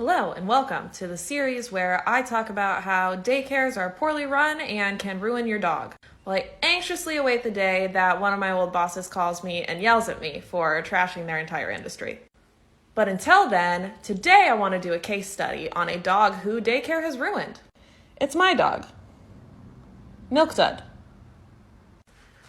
Hello and welcome to the series where I talk about how daycares are poorly run and can ruin your dog. Well, I anxiously await the day that one of my old bosses calls me and yells at me for trashing their entire industry. But until then, today I want to do a case study on a dog who daycare has ruined. It's my dog, Milk Dud.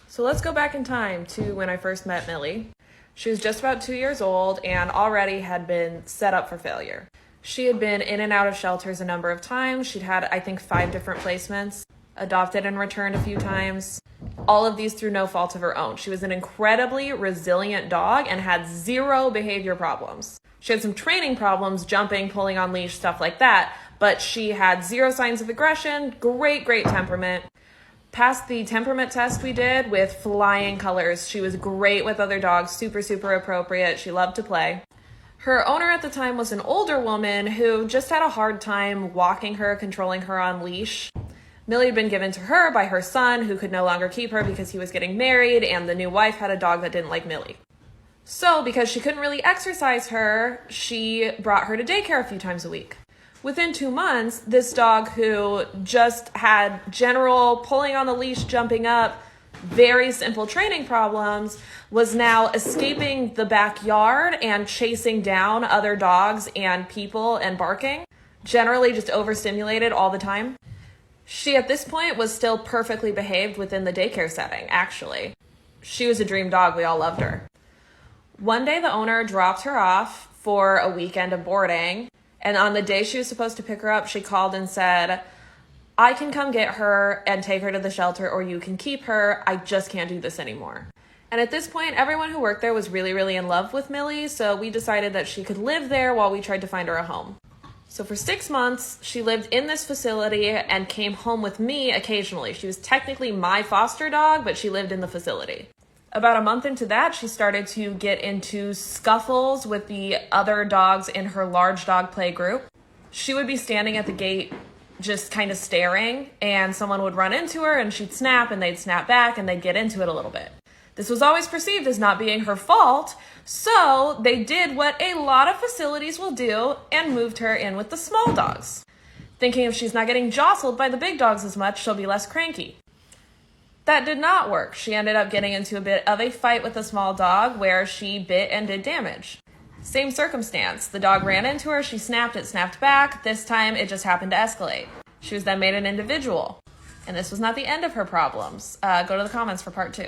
So let's go back in time to when I first met Millie. She was just about 2 years old and already had been set up for failure. She had been in and out of shelters a number of times. She'd had, I think, 5 different placements, adopted and returned a few times, all of these through no fault of her own. She was an incredibly resilient dog and had 0 behavior problems. She had some training problems, jumping, pulling on leash, stuff like that, but she had 0 signs of aggression, great temperament. Passed the temperament test we did with flying colors. She was great with other dogs, super appropriate. She loved to play. Her owner at the time was an older woman who just had a hard time walking her, controlling her on leash. Millie had been given to her by her son, who could no longer keep her because he was getting married, and the new wife had a dog that didn't like Millie. So, because she couldn't really exercise her, she brought her to daycare a few times a week. Within 2 months, this dog who just had general pulling on the leash, jumping up, very simple training problems, was now escaping the backyard and chasing down other dogs and people and barking, generally just overstimulated all the time. She, at this point, was still perfectly behaved within the daycare setting, actually. She was a dream dog. We all loved her. One day, the owner dropped her off for a weekend of boarding, and on the day she was supposed to pick her up, she called and said, "I can come get her and take her to the shelter, or you can keep her. I just can't do this anymore." And at this point, everyone who worked there was really in love with Millie, so we decided that she could live there while we tried to find her a home. So for 6 months, she lived in this facility and came home with me occasionally. She was technically my foster dog, but she lived in the facility. About a month into that, she started to get into scuffles with the other dogs in her large dog play group. She would be standing at the gate just kind of staring, and someone would run into her and she'd snap and they'd snap back and they'd get into it a little bit. This was always perceived as not being her fault, so they did what a lot of facilities will do and moved her in with the small dogs, thinking if she's not getting jostled by the big dogs as much, she'll be less cranky. That did not work. She ended up getting into a bit of a fight with the small dog where she bit and did damage. Same circumstance. The dog ran into her, she snapped, it snapped back. This time it just happened to escalate. She was then made an individual. And this was not the end of her problems. Go to the comments for part 2.